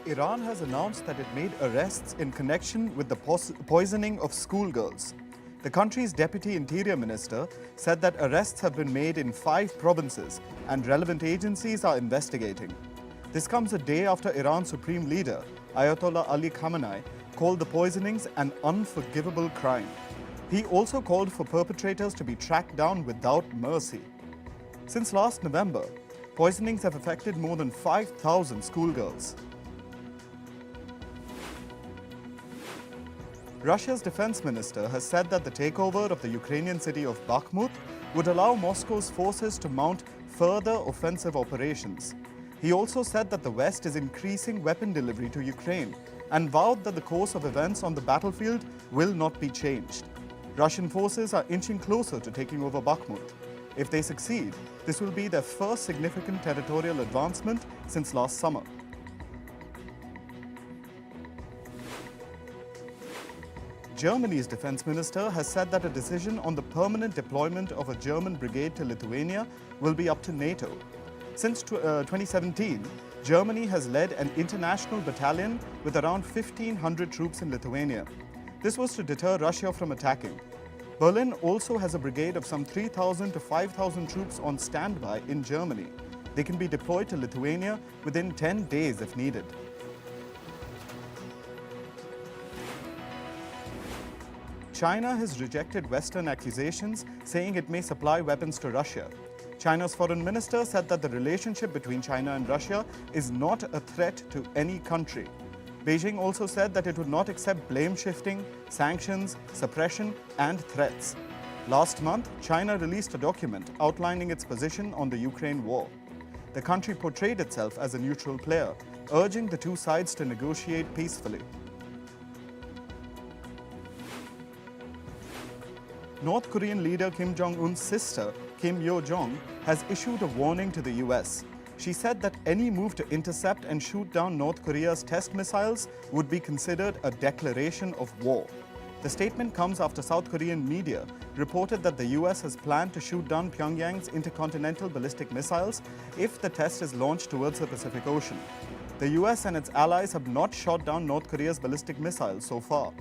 Iran has announced that it made arrests in connection with the poisoning of schoolgirls. The country's deputy interior minister said that arrests have been made in 5 provinces and relevant agencies are investigating. This comes a day after Iran's supreme leader, Ayatollah Ali Khamenei, called the poisonings an unforgivable crime. He also called for perpetrators to be tracked down without mercy. Since last November, poisonings have affected more than 5,000 schoolgirls. Russia's defense minister has said that the takeover of the Ukrainian city of Bakhmut would allow Moscow's forces to mount further offensive operations. He also said that the West is increasing weapon delivery to Ukraine and vowed that the course of events on the battlefield will not be changed. Russian forces are inching closer to taking over Bakhmut. If they succeed, this will be their first significant territorial advancement since last summer. Germany's defense minister has said that a decision on the permanent deployment of a German brigade to Lithuania will be up to NATO. Since 2017, Germany has led an international battalion with around 1,500 troops in Lithuania. This was to deter Russia from attacking. Berlin also has a brigade of some 3,000 to 5,000 troops on standby in Germany. They can be deployed to Lithuania within 10 days if needed. China has rejected Western accusations, saying it may supply weapons to Russia. China's foreign minister said that the relationship between China and Russia is not a threat to any country. Beijing also said that it would not accept blame shifting, sanctions, suppression, and threats. Last month, China released a document outlining its position on the Ukraine war. The country portrayed itself as a neutral player, urging the two sides to negotiate peacefully. North Korean leader Kim Jong-un's sister, Kim Yo-jong, has issued a warning to the US. She said that any move to intercept and shoot down North Korea's test missiles would be considered a declaration of war. The statement comes after South Korean media reported that the US has planned to shoot down Pyongyang's intercontinental ballistic missiles if the test is launched towards the Pacific Ocean. The US and its allies have not shot down North Korea's ballistic missiles so far.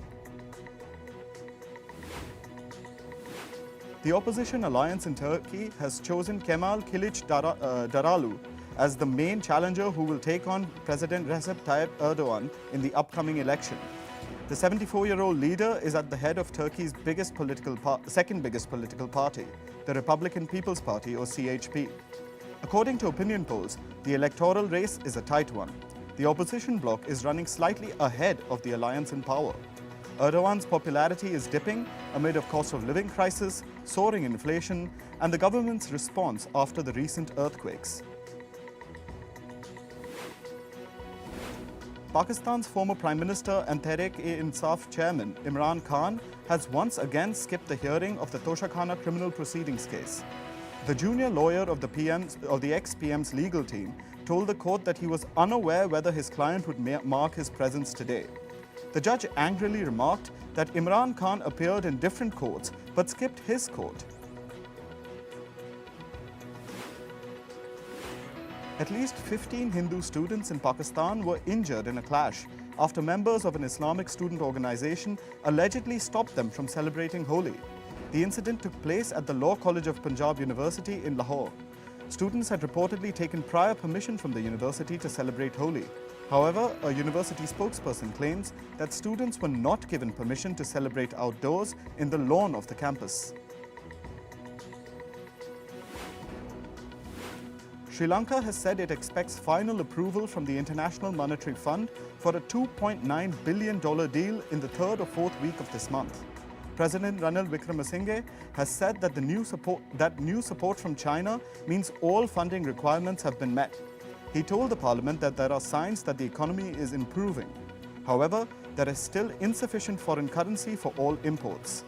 The opposition alliance in Turkey has chosen Kemal Kılıçdaroğlu as the main challenger who will take on President Recep Tayyip Erdogan in the upcoming election. The 74-year-old leader is at the head of Turkey's second biggest political party, the Republican People's Party or CHP. According to opinion polls, the electoral race is a tight one. The opposition bloc is running slightly ahead of the alliance in power. Erdogan's popularity is dipping amid a cost of living crisis, soaring inflation, and the government's response after the recent earthquakes. Pakistan's former Prime Minister and Tehreek-e-Insaf chairman Imran Khan has once again skipped the hearing of the Toshakhana criminal proceedings case. The junior lawyer of the ex-PM's legal team told the court that he was unaware whether his client would mark his presence today. The judge angrily remarked that Imran Khan appeared in different courts but skipped his court. At least 15 Hindu students in Pakistan were injured in a clash after members of an Islamic student organization allegedly stopped them from celebrating Holi. The incident took place at the Law College of Punjab University in Lahore. Students had reportedly taken prior permission from the university to celebrate Holi. However, a university spokesperson claims that students were not given permission to celebrate outdoors in the lawn of the campus. Sri Lanka has said it expects final approval from the International Monetary Fund for a $2.9 billion deal in the 3rd or 4th week of this month. President Ranil Wickremesinghe has said that new support from China means all funding requirements have been met. He told the parliament that there are signs that the economy is improving. However, there is still insufficient foreign currency for all imports.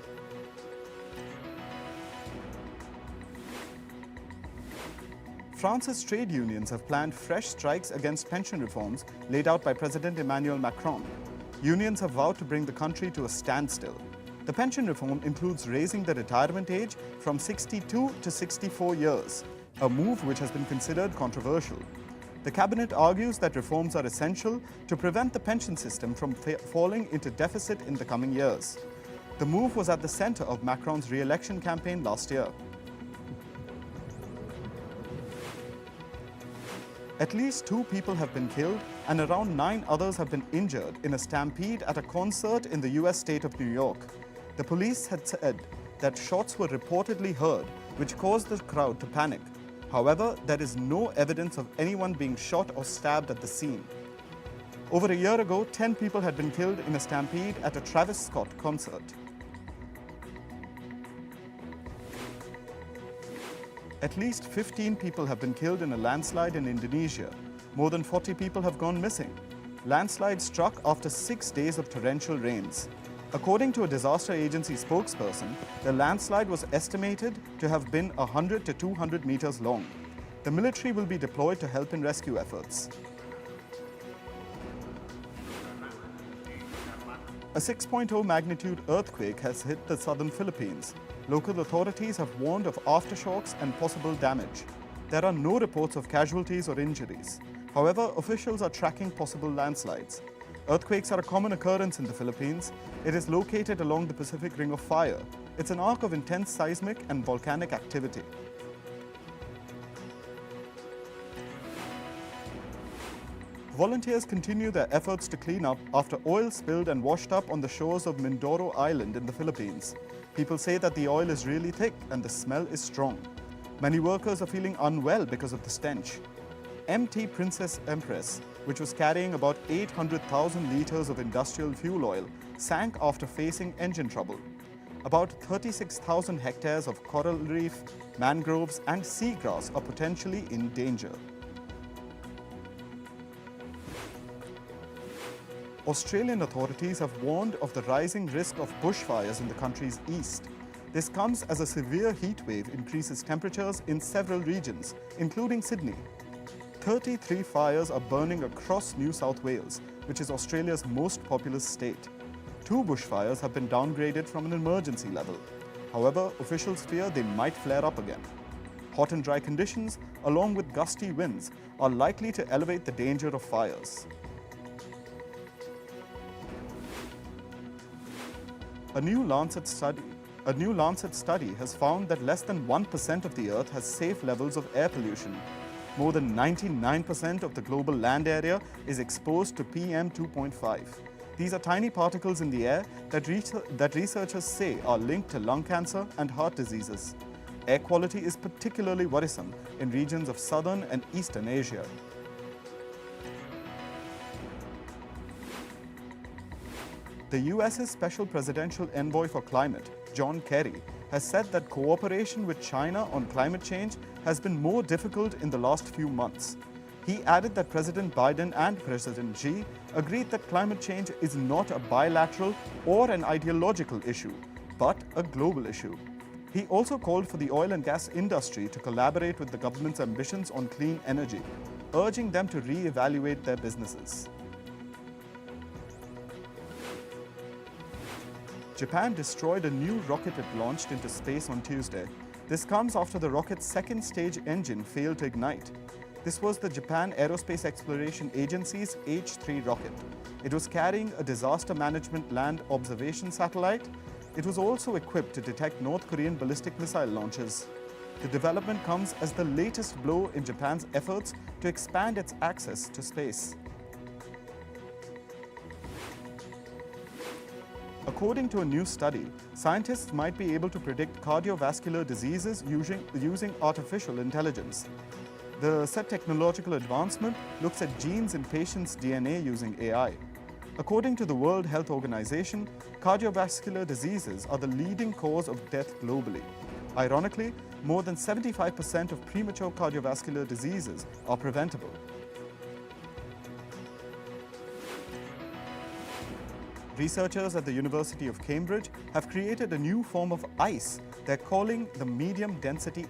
France's trade unions have planned fresh strikes against pension reforms laid out by President Emmanuel Macron. Unions have vowed to bring the country to a standstill. The pension reform includes raising the retirement age from 62 to 64 years, a move which has been considered controversial. The cabinet argues that reforms are essential to prevent the pension system from falling into deficit in the coming years. The move was at the center of Macron's re-election campaign last year. At least 2 people have been killed and around 9 others have been injured in a stampede at a concert in the US state of New York. The police had said that shots were reportedly heard, which caused the crowd to panic. However, there is no evidence of anyone being shot or stabbed at the scene. Over a year ago, 10 people had been killed in a stampede at a Travis Scott concert. At least 15 people have been killed in a landslide in Indonesia. More than 40 people have gone missing. Landslide struck after 6 days of torrential rains. According to a disaster agency spokesperson, the landslide was estimated to have been 100 to 200 meters long. The military will be deployed to help in rescue efforts. A 6.0 magnitude earthquake has hit the southern Philippines. Local authorities have warned of aftershocks and possible damage. There are no reports of casualties or injuries. However, officials are tracking possible landslides. Earthquakes are a common occurrence in the Philippines. It is located along the Pacific Ring of Fire. It's an arc of intense seismic and volcanic activity. Volunteers continue their efforts to clean up after oil spilled and washed up on the shores of Mindoro Island in the Philippines. People say that the oil is really thick and the smell is strong. Many workers are feeling unwell because of the stench. MT Princess Empress, which was carrying about 800,000 liters of industrial fuel oil, sank after facing engine trouble. About 36,000 hectares of coral reef, mangroves, and seagrass are potentially in danger. Australian authorities have warned of the rising risk of bushfires in the country's east. This comes as a severe heat wave increases temperatures in several regions, including Sydney. 33 fires are burning across New South Wales, which is Australia's most populous state. 2 bushfires have been downgraded from an emergency level. However, officials fear they might flare up again. Hot and dry conditions, along with gusty winds, are likely to elevate the danger of fires. A new Lancet study has found that less than 1% of the Earth has safe levels of air pollution. More than 99% of the global land area is exposed to PM 2.5. These are tiny particles in the air that researchers say are linked to lung cancer and heart diseases. Air quality is particularly worrisome in regions of southern and eastern Asia. The US's Special Presidential Envoy for Climate, John Kerry, has said that cooperation with China on climate change has been more difficult in the last few months. He added that President Biden and President Xi agreed that climate change is not a bilateral or an ideological issue, but a global issue. He also called for the oil and gas industry to collaborate with the government's ambitions on clean energy, urging them to re-evaluate their businesses. Japan destroyed a new rocket it launched into space on Tuesday. This comes after the rocket's second stage engine failed to ignite. This was the Japan Aerospace Exploration Agency's H-3 rocket. It was carrying a disaster management land observation satellite. It was also equipped to detect North Korean ballistic missile launches. The development comes as the latest blow in Japan's efforts to expand its access to space. According to a new study, scientists might be able to predict cardiovascular diseases using artificial intelligence. The said technological advancement looks at genes in patients' DNA using AI. According to the World Health Organization, cardiovascular diseases are the leading cause of death globally. Ironically, more than 75% of premature cardiovascular diseases are preventable. Researchers at the University of Cambridge have created a new form of ice they're calling the medium-density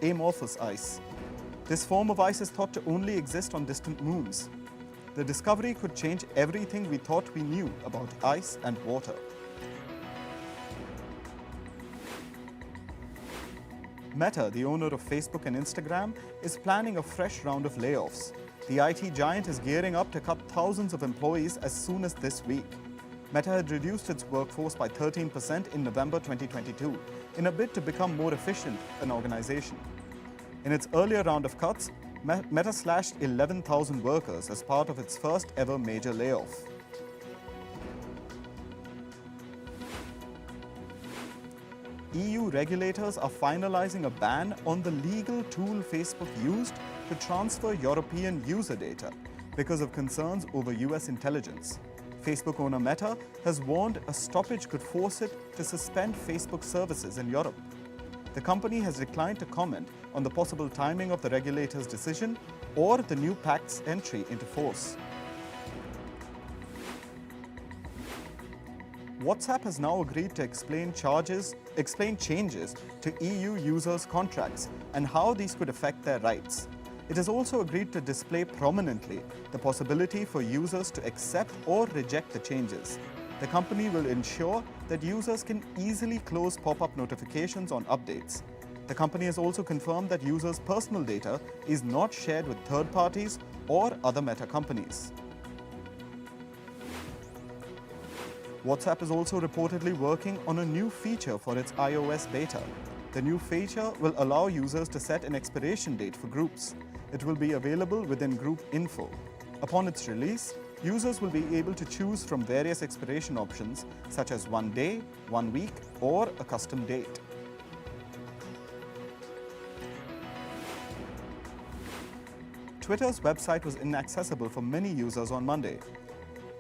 amorphous ice. This form of ice is thought to only exist on distant moons. The discovery could change everything we thought we knew about ice and water. Meta, the owner of Facebook and Instagram, is planning a fresh round of layoffs. The IT giant is gearing up to cut thousands of employees as soon as this week. Meta had reduced its workforce by 13% in November 2022 in a bid to become more efficient an organization. In its earlier round of cuts, Meta slashed 11,000 workers as part of its first ever major layoff. EU regulators are finalizing a ban on the legal tool Facebook used to transfer European user data because of concerns over US intelligence. Facebook owner Meta has warned a stoppage could force it to suspend Facebook services in Europe. The company has declined to comment on the possible timing of the regulator's decision or the new pact's entry into force. WhatsApp has now agreed to explain changes to EU users' contracts and how these could affect their rights. It has also agreed to display prominently the possibility for users to accept or reject the changes. The company will ensure that users can easily close pop-up notifications on updates. The company has also confirmed that users' personal data is not shared with third parties or other Meta companies. WhatsApp is also reportedly working on a new feature for its iOS beta. The new feature will allow users to set an expiration date for groups. It will be available within Group Info. Upon its release, users will be able to choose from various expiration options such as 1 day, 1 week, or a custom date. Twitter's website was inaccessible for many users on Monday.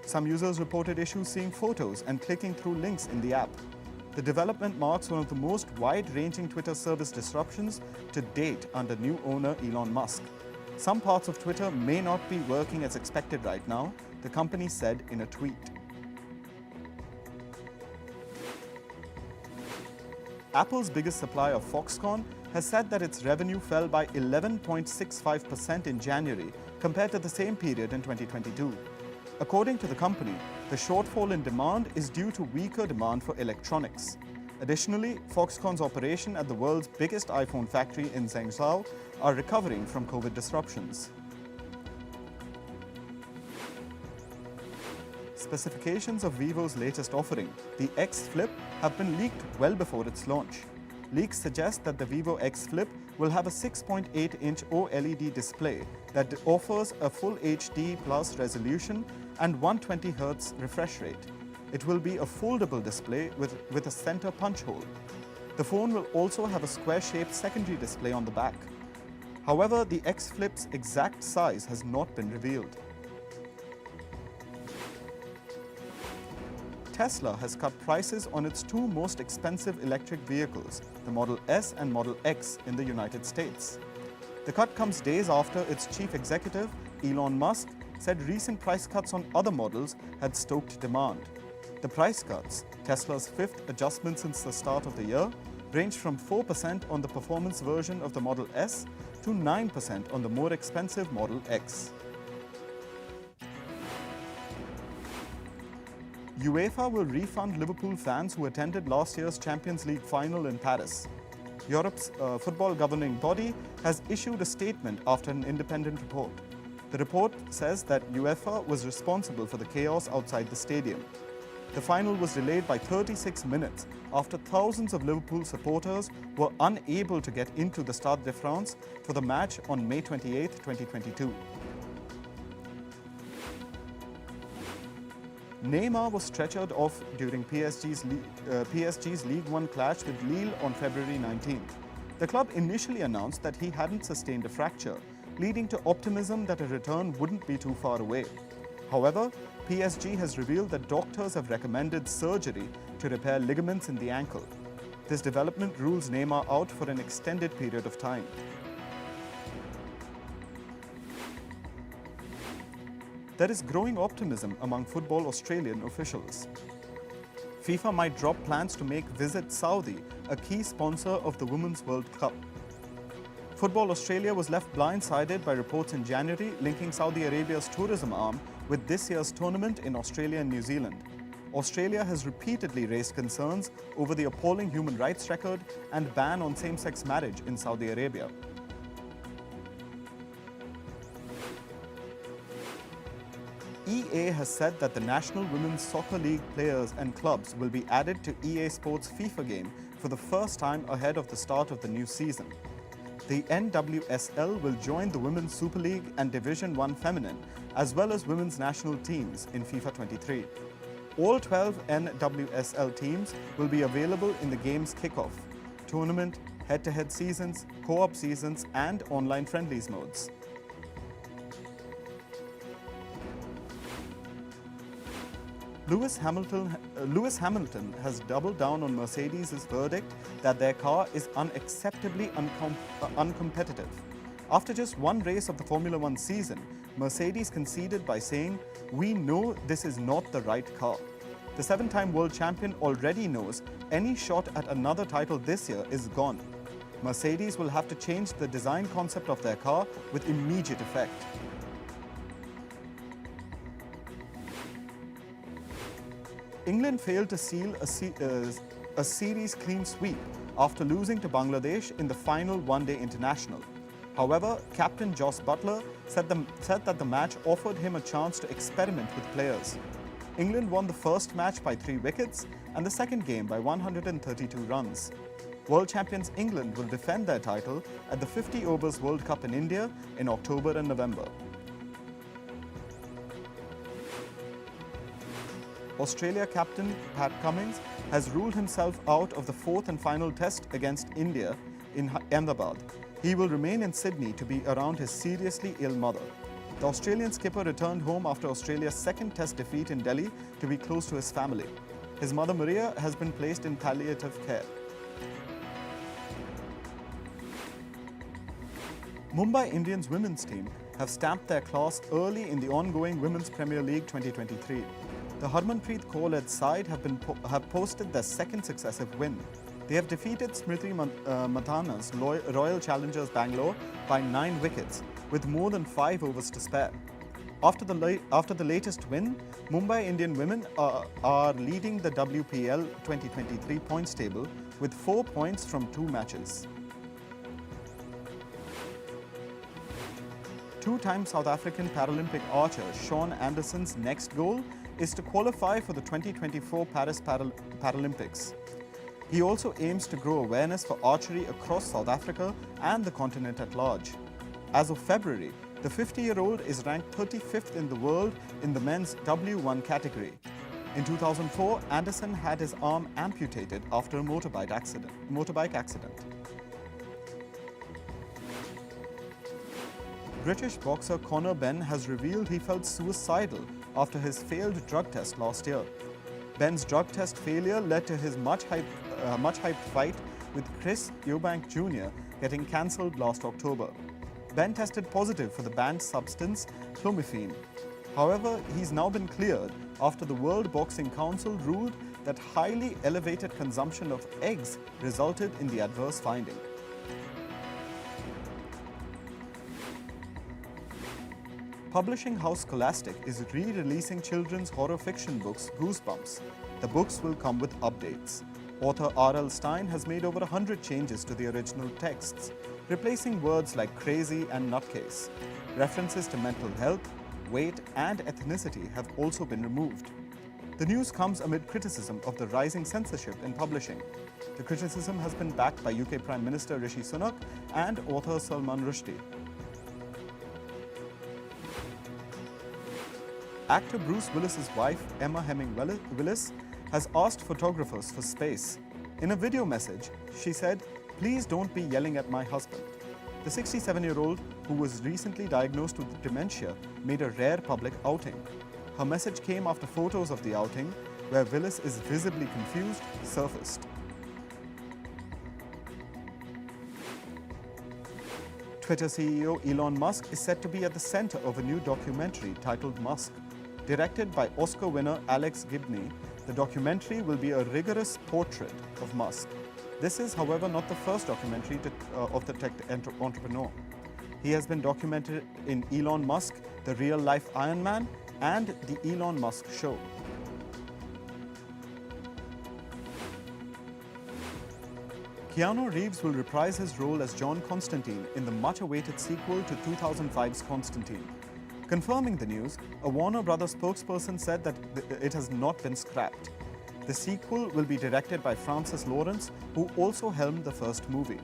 Some users reported issues seeing photos and clicking through links in the app. The development marks one of the most wide-ranging Twitter service disruptions to date under new owner Elon Musk. Some parts of Twitter may not be working as expected right now, the company said in a tweet. Apple's biggest supplier, Foxconn, has said that its revenue fell by 11.65% in January compared to the same period in 2022. According to the company, the shortfall in demand is due to weaker demand for electronics. Additionally, Foxconn's operation at the world's biggest iPhone factory in Zhengzhou are recovering from COVID disruptions. Specifications of Vivo's latest offering, the XFlip, have been leaked well before its launch. Leaks suggest that the Vivo XFlip will have a 6.8-inch OLED display that offers a full HD plus resolution and 120Hz refresh rate. It will be a foldable display with a center punch hole. The phone will also have a square-shaped secondary display on the back. However, the XFlip's exact size has not been revealed. Tesla has cut prices on its two most expensive electric vehicles, the Model S and Model X in the United States. The cut comes days after its chief executive, Elon Musk, said recent price cuts on other models had stoked demand. The price cuts, Tesla's fifth adjustment since the start of the year, ranged from 4% on the performance version of the Model S to 9% on the more expensive Model X. UEFA will refund Liverpool fans who attended last year's Champions League final in Paris. Europe's football governing body has issued a statement after an independent report. The report says that UEFA was responsible for the chaos outside the stadium. The final was delayed by 36 minutes after thousands of Liverpool supporters were unable to get into the Stade de France for the match on May 28, 2022. Neymar was stretchered off during PSG's League One clash with Lille on February 19th. The club initially announced that he hadn't sustained a fracture, leading to optimism that a return wouldn't be too far away. However, PSG has revealed that doctors have recommended surgery to repair ligaments in the ankle. This development rules Neymar out for an extended period of time. There is growing optimism among Football Australian officials. FIFA might drop plans to make Visit Saudi a key sponsor of the Women's World Cup. Football Australia was left blindsided by reports in January linking Saudi Arabia's tourism arm with this year's tournament in Australia and New Zealand. Australia has repeatedly raised concerns over the appalling human rights record and ban on same-sex marriage in Saudi Arabia. EA has said that the National Women's Soccer League players and clubs will be added to EA Sports FIFA game for the first time ahead of the start of the new season. The NWSL will join the Women's Super League and Division 1 Feminine, as well as women's national teams in FIFA 23. All 12 NWSL teams will be available in the game's kickoff, tournament, head-to-head seasons, co-op seasons, and online friendlies modes. Lewis Hamilton has doubled down on Mercedes' verdict that their car is unacceptably uncompetitive. After just one race of the Formula One season, Mercedes conceded by saying, "We know this is not the right car." The seven-time world champion already knows any shot at another title this year is gone. Mercedes will have to change the design concept of their car with immediate effect. England failed to seal a series clean sweep after losing to Bangladesh in the final one-day international. However, captain Joss Buttler said that the match offered him a chance to experiment with players. England won the first match by 3 wickets and the second game by 132 runs. World champions England will defend their title at the 50 Overs World Cup in India in October and November. Australia captain Pat Cummins has ruled himself out of the 4th and final test against India in Ahmedabad. He will remain in Sydney to be around his seriously ill mother. The Australian skipper returned home after Australia's second test defeat in Delhi to be close to his family. His mother Maria has been placed in palliative care. Mumbai Indians women's team have stamped their class early in the ongoing Women's Premier League 2023. The Harmanpreet Kaur-led side have posted their second successive win. They have defeated Smriti Manthana's Royal Challengers Bangalore by 9 wickets, with more than 5 overs to spare. After the latest win, Mumbai Indian women are leading the WPL 2023 points table with 4 points from 2 matches. Two-time South African Paralympic archer Shaun Anderson's next goal is to qualify for the 2024 Paris Paralympics. He also aims to grow awareness for archery across South Africa and the continent at large. As of February, the 50-year-old is ranked 35th in the world in the men's W1 category. In 2004, Anderson had his arm amputated after a motorbike accident. British boxer Conor Benn has revealed he felt suicidal after his failed drug test last year. Benn's drug test failure led to his much-hyped fight with Chris Eubank Jr. getting cancelled last October. Benn tested positive for the banned substance clomiphene. However, he's now been cleared after the World Boxing Council ruled that highly elevated consumption of eggs resulted in the adverse finding. Publishing house Scholastic is re-releasing children's horror fiction books Goosebumps. The books will come with updates. Author R.L. Stine has made over 100 changes to the original texts, replacing words like crazy and nutcase. References to mental health, weight, and ethnicity have also been removed. The news comes amid criticism of the rising censorship in publishing. The criticism has been backed by UK Prime Minister Rishi Sunak and author Salman Rushdie. Actor Bruce Willis's wife, Emma Hemming Willis, has asked photographers for space. In a video message, she said, "Please don't be yelling at my husband." The 67-year-old, who was recently diagnosed with dementia, made a rare public outing. Her message came after photos of the outing, where Willis is visibly confused, surfaced. Twitter CEO Elon Musk is set to be at the center of a new documentary titled Musk. Directed by Oscar winner Alex Gibney, the documentary will be a rigorous portrait of Musk. This is, however, not the first documentary of the tech entrepreneur. He has been documented in Elon Musk, the real-life Iron Man, and the Elon Musk Show. Keanu Reeves will reprise his role as John Constantine in the much-awaited sequel to 2005's Constantine. Confirming the news, a Warner Brothers spokesperson said that it has not been scrapped. The sequel will be directed by Francis Lawrence, who also helmed the first movie.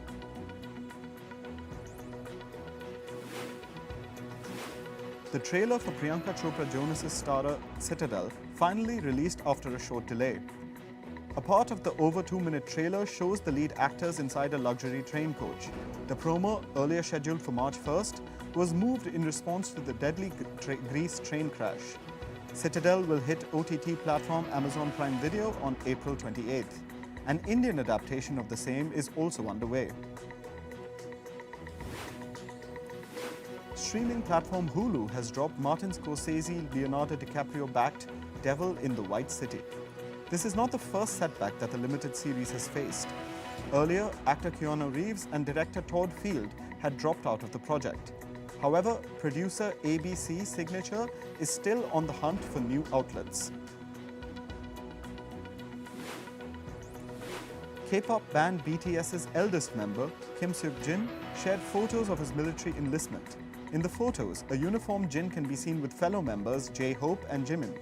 The trailer for Priyanka Chopra Jonas' starrer Citadel finally released after a short delay. A part of the over 2-minute trailer shows the lead actors inside a luxury train coach. The promo, earlier scheduled for March 1st, was moved in response to the deadly Greece train crash. Citadel will hit OTT platform Amazon Prime Video on April 28th. An Indian adaptation of the same is also underway. Streaming platform Hulu has dropped Martin Scorsese, Leonardo DiCaprio-backed Devil in the White City. This is not the first setback that the limited series has faced. Earlier, actor Keanu Reeves and director Todd Field had dropped out of the project. However, producer ABC Signature is still on the hunt for new outlets. Kpop Ban BTS's eldest member, Kim Seok-jin, shared photos of his military enlistment. In the photos, a uniformed Jin can be seen with fellow members J-Hope and Jimin.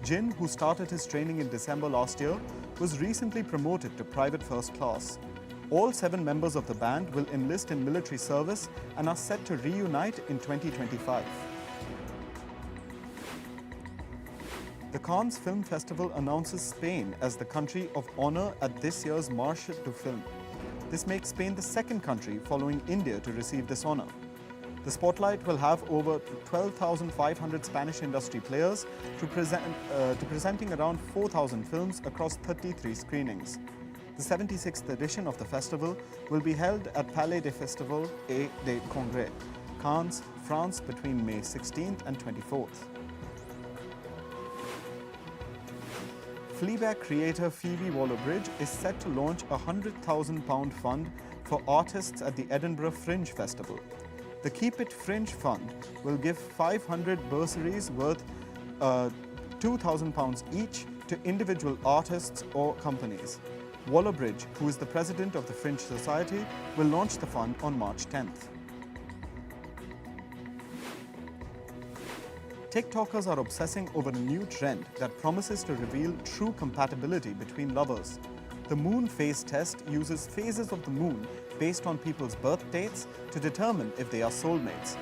Jin, who started his training in December last year, was recently promoted to private first class. All 7 members of the band will enlist in military service and are set to reunite in 2025. The Cannes Film Festival announces Spain as the country of honor at this year's Marche du Film. This makes Spain the second country following India to receive this honor. The spotlight will have over 12,500 Spanish industry players presenting around 4,000 films across 33 screenings. The 76th edition of the festival will be held at Palais des Festivals et des Congrès, Cannes, France, between May 16th and 24th. Fleabag creator Phoebe WallerBridge is set to launch a £100,000 fund for artists at the Edinburgh Fringe Festival. The Keep It Fringe Fund will give 500 bursaries worth £2,000 each to individual artists or companies. WallerBridge, who is the president of the Fringe Society, will launch the fund on March 10th. TikTokers are obsessing over a new trend that promises to reveal true compatibility between lovers. The moon phase test uses phases of the moon based on people's birth dates to determine if they are soulmates.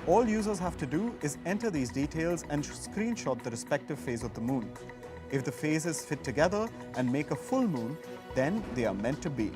All users have to do is enter these details and screenshot the respective phase of the moon. If the phases fit together and make a full moon, then they are meant to be.